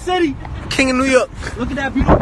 city. King of New York. Look at that beautiful.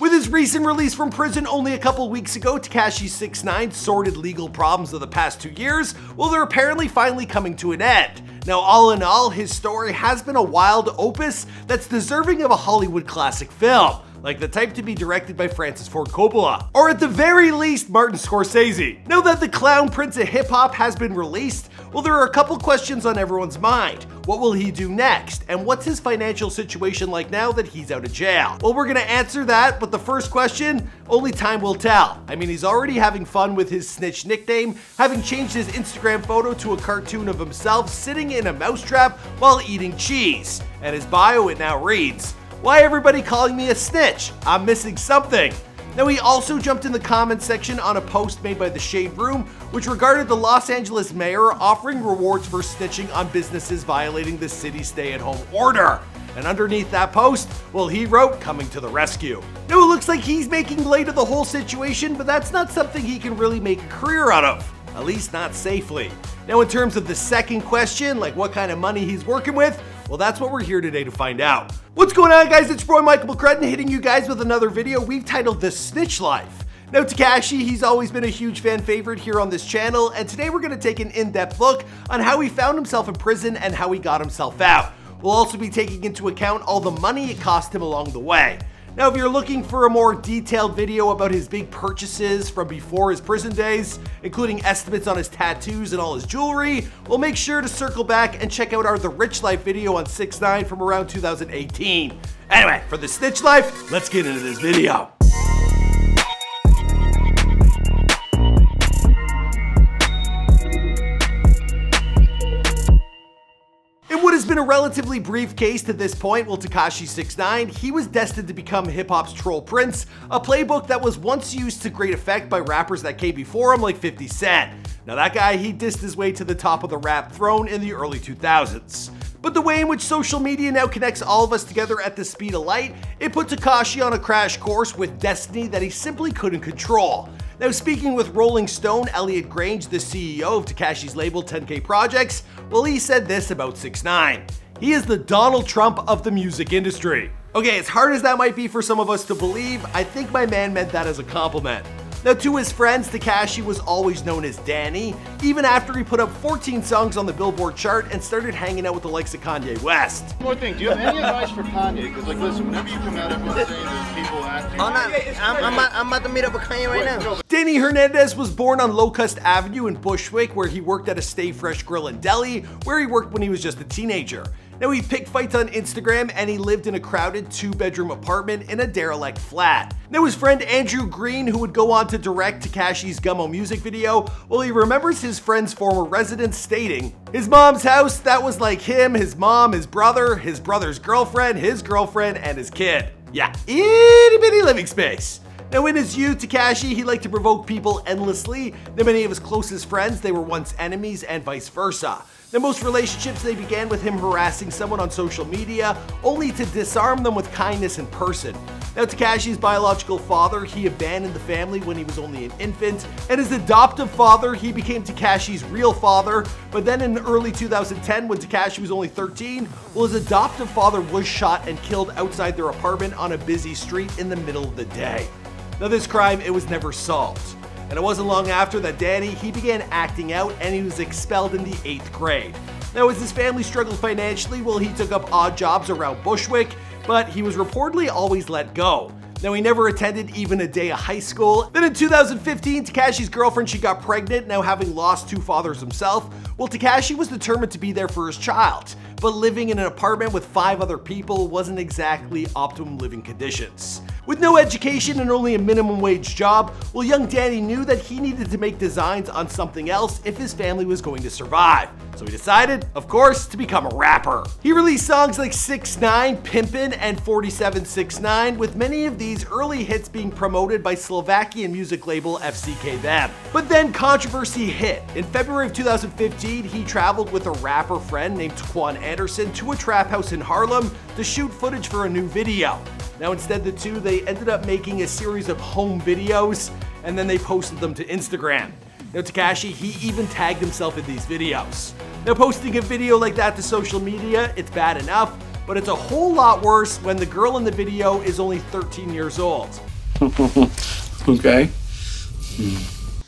With his recent release from prison only a couple weeks ago, Tekashi 6ix9ine's sordid legal problems of the past 2 years, well, they're apparently finally coming to an end. Now, all in all, his story has been a wild opus that's deserving of a Hollywood classic film, like the type to be directed by Francis Ford Coppola, or at the very least, Martin Scorsese. Now that the Clown Prince of Hip Hop has been released, well, there are a couple questions on everyone's mind. What will he do next? And what's his financial situation like now that he's out of jail? Well, we're gonna answer that, but the first question, only time will tell. I mean, he's already having fun with his Snitch nickname, having changed his Instagram photo to a cartoon of himself sitting in a mousetrap while eating cheese. And his bio, it now reads, "Why everybody calling me a snitch? I'm missing something." Now, he also jumped in the comments section on a post made by the Shade Room, which regarded the Los Angeles mayor offering rewards for snitching on businesses violating the city's stay-at-home order. And underneath that post, well, he wrote, "Coming to the rescue." Now, it looks like he's making light of the whole situation, but that's not something he can really make a career out of. At least not safely. Now, in terms of the second question, like what kind of money he's working with, well, that's what we're here today to find out. What's going on, guys? It's Roy Michael McCrudden hitting you guys with another video we've titled The Snitch Life. Now, Tekashi, he's always been a huge fan favorite here on this channel, and today we're going to take an in-depth look on how he found himself in prison and how he got himself out. We'll also be taking into account all the money it cost him along the way. Now, if you're looking for a more detailed video about his big purchases from before his prison days, including estimates on his tattoos and all his jewelry, well, make sure to circle back and check out our The Rich Life video on 6ix9ine from around 2018. Anyway, for the Snitch Life, let's get into this video. It's been a relatively brief case to this point. Well, Tekashi 6ix9ine, he was destined to become hip-hop's troll prince, a playbook that was once used to great effect by rappers that came before him like 50 Cent. Now that guy, he dissed his way to the top of the rap throne in the early 2000s. But the way in which social media now connects all of us together at the speed of light, it put Tekashi on a crash course with destiny that he simply couldn't control. Now, speaking with Rolling Stone, Elliot Grange, the CEO of Tekashi's label 10K Projects, well, he said this about 6ix9ine. He is the Donald Trump of the music industry. Okay, as hard as that might be for some of us to believe, I think my man meant that as a compliment. Now, to his friends, Tekashi was always known as Danny, even after he put up 14 songs on the Billboard chart and started hanging out with the likes of Kanye West. One more thing, do you have any advice for Kanye? Because, like, listen, whenever you come out, everyone's saying there's people acting. Oh, no, I'm about to meet up with Kanye right now. Danny Hernandez was born on Locust Avenue in Bushwick, where he worked at a Stay Fresh Grill and Deli, where he worked when he was just a teenager. Now, he picked fights on Instagram and he lived in a crowded 2-bedroom apartment in a derelict flat. Now, his friend Andrew Green, who would go on to direct Tekashi's Gummo music video, well, he remembers his friend's former residence stating, "His mom's house, that was like him, his mom, his brother's girlfriend, his girlfriend, and his kid." Yeah, itty bitty living space. Now, in his youth, Tekashi, he liked to provoke people endlessly. Now, many of his closest friends, they were once enemies and vice versa. Now, most relationships, they began with him harassing someone on social media, only to disarm them with kindness in person. Now, Tekashi's biological father, he abandoned the family when he was only an infant, and his adoptive father, he became Tekashi's real father. But then in early 2010, when Tekashi was only 13, well, his adoptive father was shot and killed outside their apartment on a busy street in the middle of the day. Now, this crime, it was never solved. And it wasn't long after that Danny, he began acting out and he was expelled in the 8th grade. Now, as his family struggled financially, well, he took up odd jobs around Bushwick, but he was reportedly always let go. Now, he never attended even a day of high school. Then in 2015, Tekashi's girlfriend, she got pregnant. Now, having lost 2 fathers himself, well, Tekashi was determined to be there for his child. But living in an apartment with 5 other people wasn't exactly optimum living conditions. With no education and only a minimum wage job, well, young Danny knew that he needed to make designs on something else if his family was going to survive. So he decided, of course, to become a rapper. He released songs like 6ix9ine, Pimpin', and 4769, with many of these early hits being promoted by Slovakian music label FCK Them. But then controversy hit. In February of 2015, he traveled with a rapper friend named Taquan Anderson to a trap house in Harlem to shoot footage for a new video. Now, instead, the two, they ended up making a series of home videos, and then they posted them to Instagram. Now Tekashi, he even tagged himself in these videos. Now posting a video like that to social media, it's bad enough, but it's a whole lot worse when the girl in the video is only 13 years old. Okay.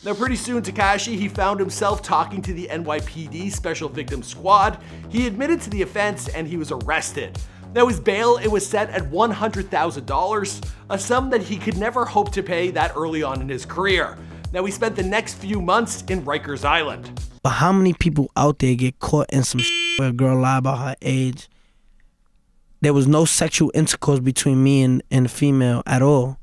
Now pretty soon Tekashi, he found himself talking to the NYPD Special Victims Squad. He admitted to the offense and he was arrested. Now his bail, it was set at $100,000, a sum that he could never hope to pay that early on in his career. Now he spent the next few months in Rikers Island. But how many people out there get caught in some where a girl lie about her age? There was no sexual intercourse between me and the female at all.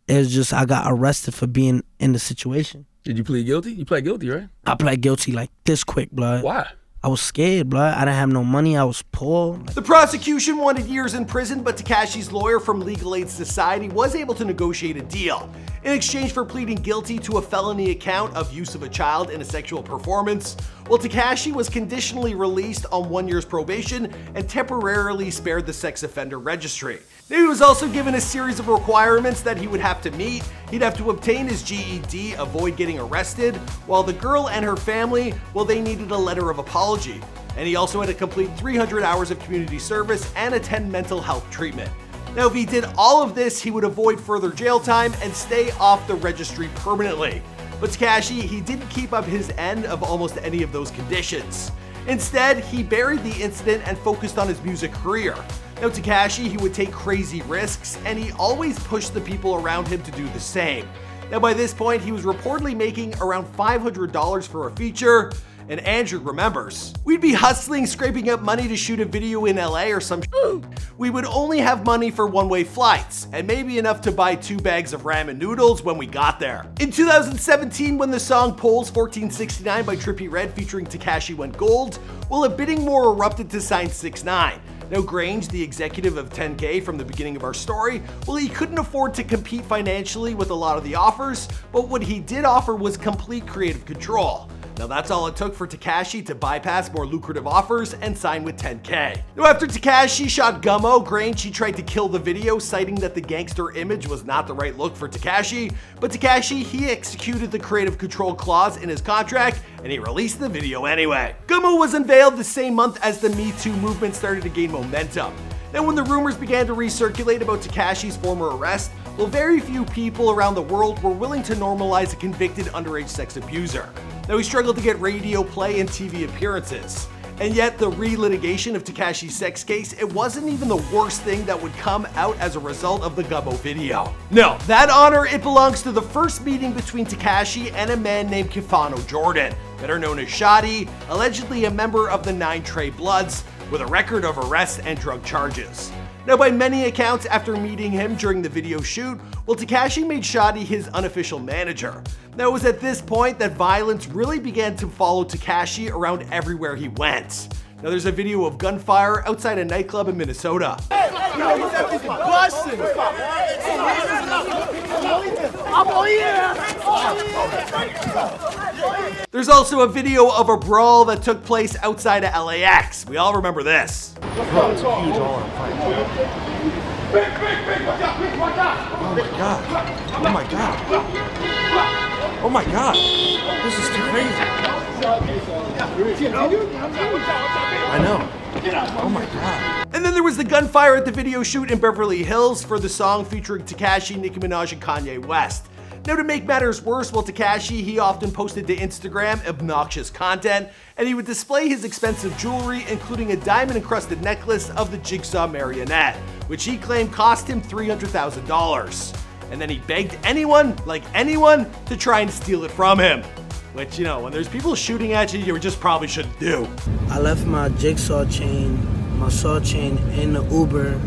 It was just I got arrested for being in the situation. Did you plead guilty? You pled guilty, right? I pled guilty like this quick, blood. Why? I was scared, blood. I didn't have no money. I was poor. The prosecution wanted years in prison, but Tekashi's lawyer from Legal Aid Society was able to negotiate a deal. In exchange for pleading guilty to a felony account of use of a child in a sexual performance, well, Tekashi was conditionally released on 1 year's probation and temporarily spared the sex offender registry. He was also given a series of requirements that he would have to meet. He'd have to obtain his GED, avoid getting arrested, while the girl and her family, well, they needed a letter of apology. And he also had to complete 300 hours of community service and attend mental health treatment. Now, if he did all of this, he would avoid further jail time and stay off the registry permanently. But Tekashi, he didn't keep up his end of almost any of those conditions. Instead, he buried the incident and focused on his music career. Now Tekashi, he would take crazy risks, and he always pushed the people around him to do the same. Now by this point, he was reportedly making around $500 for a feature, and Andrew remembers. We'd be hustling, scraping up money to shoot a video in LA or some shit. We would only have money for one-way flights, and maybe enough to buy 2 bags of ramen noodles when we got there. In 2017, when the song Polls 1469 by Trippie Redd featuring Tekashi went gold, well, a bidding war erupted to sign 6ix9ine. Now Grange, the executive of 10K from the beginning of our story, well, he couldn't afford to compete financially with a lot of the offers, but what he did offer was complete creative control. Now that's all it took for Tekashi to bypass more lucrative offers and sign with 10K. Now after Tekashi shot Gummo, Grange, he tried to kill the video, citing that the gangster image was not the right look for Tekashi, but Tekashi, he executed the creative control clause in his contract and he released the video anyway. Gummo was unveiled the same month as the Me Too movement started to gain momentum. Then when the rumors began to recirculate about Tekashi's former arrest, well, very few people around the world were willing to normalize a convicted underage sex abuser. Now he struggled to get radio play and TV appearances. And yet the re-litigation of Tekashi's sex case, it wasn't even the worst thing that would come out as a result of the Gummo video. No, that honor, it belongs to the first meeting between Tekashi and a man named Kifano Jordan, better known as Shotty, allegedly a member of the 9 Trey Bloods, with a record of arrests and drug charges. Now by many accounts, after meeting him during the video shoot, well, Tekashi made Shotty his unofficial manager. Now it was at this point that violence really began to follow Tekashi around everywhere he went. Now there's a video of gunfire outside a nightclub in Minnesota. There's also a video of a brawl that took place outside of LAX. We all remember this. Oh my god. Oh my god. This is too crazy. I know. Oh my god. And then there was the gunfire at the video shoot in Beverly Hills for the song featuring Tekashi, Nicki Minaj, and Kanye West. Now to make matters worse, well, Tekashi, he often posted to Instagram obnoxious content, and he would display his expensive jewelry, including a diamond-encrusted necklace of the Jigsaw marionette, which he claimed cost him $300,000. And then he begged anyone, to try and steal it from him. Which, you know, when there's people shooting at you, you just probably shouldn't do. I left my Jigsaw chain, my saw chain in the Uber,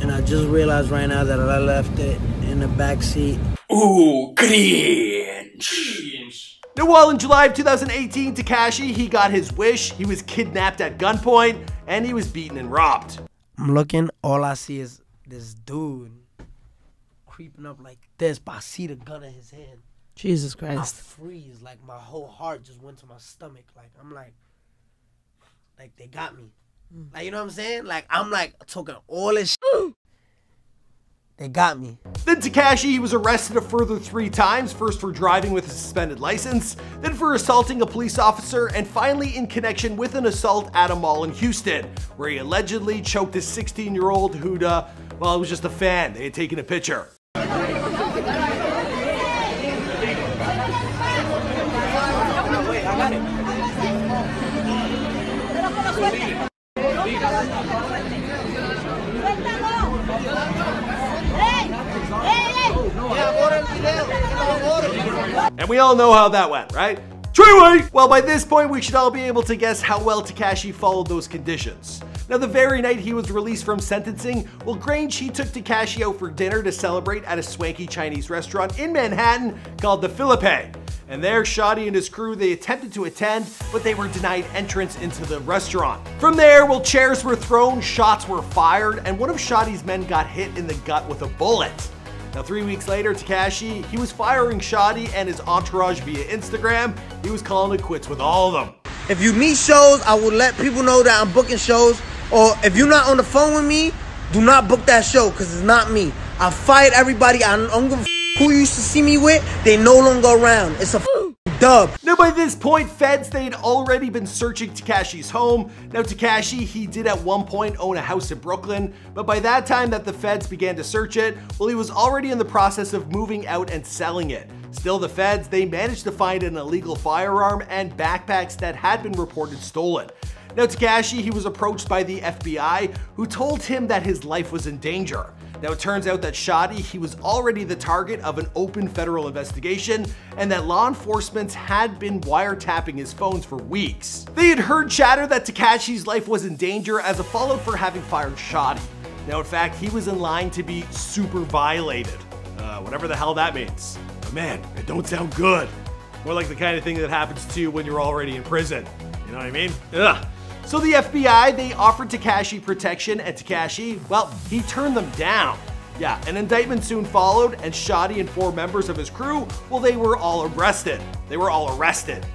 and I just realized right now that I left it in the back seat. Ooh, cringe. Now, while in July of 2018, Tekashi, he got his wish. He was kidnapped at gunpoint, and he was beaten and robbed. I'm looking, all I see is this dude creeping up like this, but I see the gun in his hand. Jesus I Christ. freeze, like my whole heart just went to my stomach. Like, I'm like they got me. Like, you know what I'm saying? Like, I'm like talking all this shit. They got me. Then Tekashi, he was arrested a further 3 times, first for driving with a suspended license, then for assaulting a police officer, and finally in connection with an assault at a mall in Houston, where he allegedly choked a 16-year-old who'd, well, it was just a fan. They had taken a picture. And we all know how that went, right? Treyway! Well, by this point, we should all be able to guess how well Tekashi followed those conditions. Now, the very night he was released from sentencing, well, Grange, he took Tekashi out for dinner to celebrate at a swanky Chinese restaurant in Manhattan called the Philippe. And there, Shotty and his crew, they attempted to attend, but they were denied entrance into the restaurant. From there, well, chairs were thrown, shots were fired, and one of Shotty's men got hit in the gut with a bullet. Now, 3 weeks later, Tekashi, he was firing Shotty and his entourage via Instagram. He was calling it quits with all of them. If you need shows, I will let people know that I'm booking shows. Or if you're not on the phone with me, do not book that show, because it's not me. I fired everybody. I don't give a who you used to see me with. They no longer around. It's a dub. Now, by this point, feds, they'd already been searching Tekashi's home. Now, Tekashi, he did at one point own a house in Brooklyn, but by that time that the feds began to search it, well, he was already in the process of moving out and selling it. Still, the feds, they managed to find an illegal firearm and backpacks that had been reported stolen. Now, Tekashi, he was approached by the FBI, who told him that his life was in danger. Now, it turns out that Shotty, he was already the target of an open federal investigation, and that law enforcement had been wiretapping his phones for weeks. They had heard chatter that Tekashi's life was in danger as a fallout for having fired Shotty. Now, in fact, he was in line to be super violated. Whatever the hell that means. But man, it don't sound good. More like the kind of thing that happens to you when you're already in prison. You know what I mean? Ugh. So the FBI, they offered Tekashi protection, and Tekashi, well, he turned them down. Yeah, an indictment soon followed, and Shotty and 4 members of his crew, well, they were all arrested.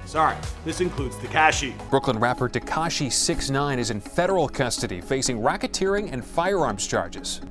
Sorry, this includes Tekashi. Brooklyn rapper Tekashi 6ix9ine is in federal custody, facing racketeering and firearms charges.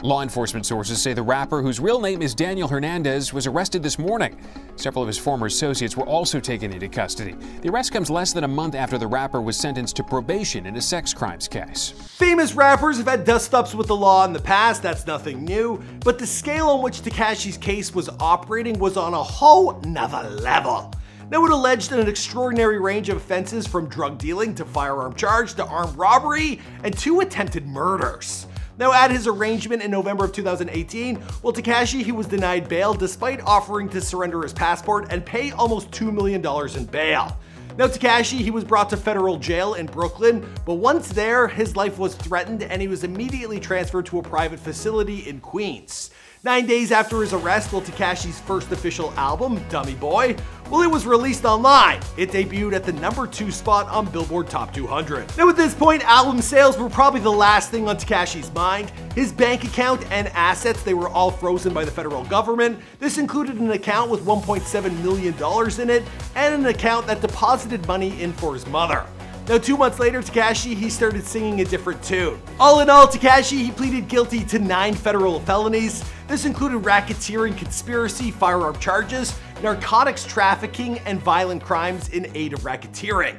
Law enforcement sources say the rapper, whose real name is Daniel Hernandez, was arrested this morning. Several of his former associates were also taken into custody. The arrest comes less than a month after the rapper was sentenced to probation in a sex crimes case. Famous rappers have had dust-ups with the law in the past, that's nothing new, but the scale on which Tekashi's case was operating was on a whole nother level. Now, it alleged an extraordinary range of offenses from drug dealing to firearm charge to armed robbery and 2 attempted murders. Now, at his arraignment in November of 2018, well, Tekashi, he was denied bail despite offering to surrender his passport and pay almost $2 million in bail. Now, Tekashi, he was brought to federal jail in Brooklyn, but once there, his life was threatened and he was immediately transferred to a private facility in Queens. 9 days after his arrest, well, Tekashi's first official album, Dummy Boy, well, it was released online. It debuted at the #2 spot on Billboard Top 200. Now, at this point, album sales were probably the last thing on Tekashi's mind. His bank account and assets, they were all frozen by the federal government. This included an account with $1.7 million in it and an account that deposited money in for his mother. Now, 2 months later, Tekashi, he started singing a different tune. All in all, Tekashi, he pleaded guilty to 9 federal felonies. This included racketeering, conspiracy, firearm charges, narcotics trafficking, and violent crimes in aid of racketeering.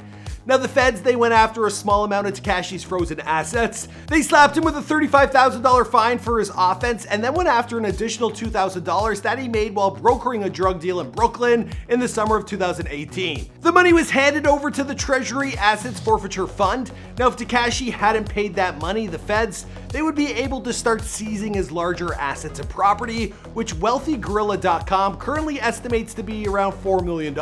Now, the feds, they went after a small amount of Tekashi's frozen assets. They slapped him with a $35,000 fine for his offense, and then went after an additional $2,000 that he made while brokering a drug deal in Brooklyn in the summer of 2018. The money was handed over to the Treasury Assets Forfeiture Fund. Now, if Tekashi hadn't paid that money, the feds, they would be able to start seizing his larger assets and property, which WealthyGorilla.com currently estimates to be around $4 million.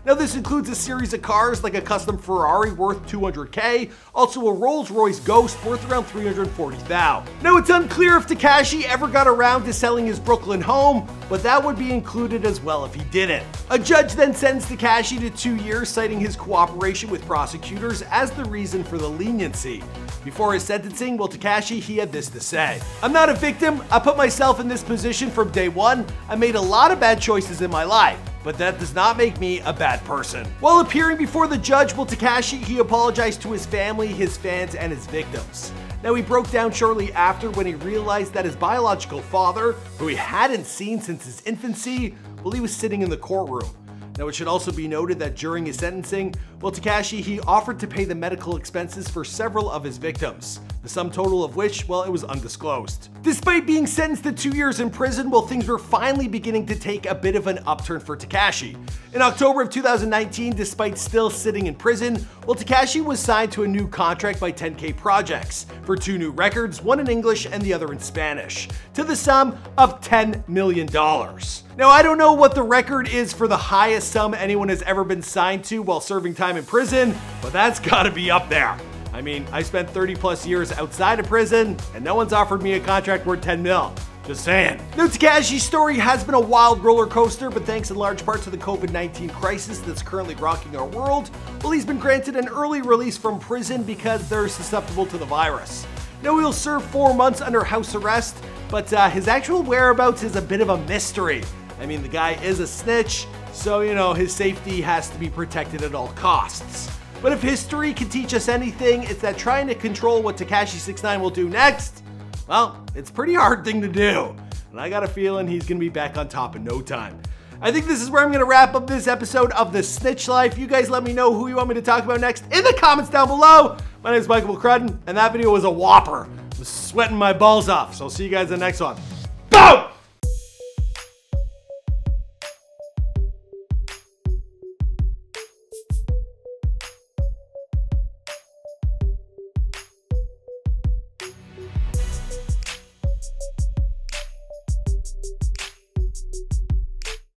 Now, this includes a series of cars like a custom Ferrari worth $200K, also a Rolls-Royce Ghost worth around $340,000. Now, it's unclear if Tekashi ever got around to selling his Brooklyn home, but that would be included as well if he didn't. A judge then sentenced Tekashi to 2 years, citing his cooperation with prosecutors as the reason for the leniency. Before his sentencing, well, Tekashi, he had this to say: "I'm not a victim. I put myself in this position from day one. I made a lot of bad choices in my life, but that does not make me a bad person." While appearing before the judge, well, Tekashi, he apologized to his family, his fans, and his victims. Now, he broke down shortly after when he realized that his biological father, who he hadn't seen since his infancy, well, he was sitting in the courtroom. Now, it should also be noted that during his sentencing, well, Tekashi, he offered to pay the medical expenses for several of his victims, the sum total of which, well, it was undisclosed. Despite being sentenced to 2 years in prison, well, things were finally beginning to take a bit of an upturn for Tekashi. In October of 2019, despite still sitting in prison, well, Tekashi was signed to a new contract by 10K Projects for 2 new records, one in English and the other in Spanish, to the sum of $10 million. Now, I don't know what the record is for the highest sum anyone has ever been signed to while serving time in prison, but that's gotta be up there. I mean, I spent 30 plus years outside of prison, and no one's offered me a contract worth 10 mil. Just saying. Now, Tekashi's story has been a wild roller coaster, but thanks in large part to the COVID-19 crisis that's currently rocking our world, well, he's been granted an early release from prison because they're susceptible to the virus. Now, he'll serve 4 months under house arrest, but his actual whereabouts is a bit of a mystery. I mean, the guy is a snitch, so, you know, his safety has to be protected at all costs. But if history can teach us anything, it's that trying to control what Tekashi 6ix9ine will do next, well, it's a pretty hard thing to do. And I got a feeling he's gonna be back on top in no time. I think this is where I'm gonna wrap up this episode of the Snitch Life. You guys let me know who you want me to talk about next in the comments down below. My name is Michael McCrudden, and that video was a whopper. I was sweating my balls off, so I'll see you guys in the next one. Boom!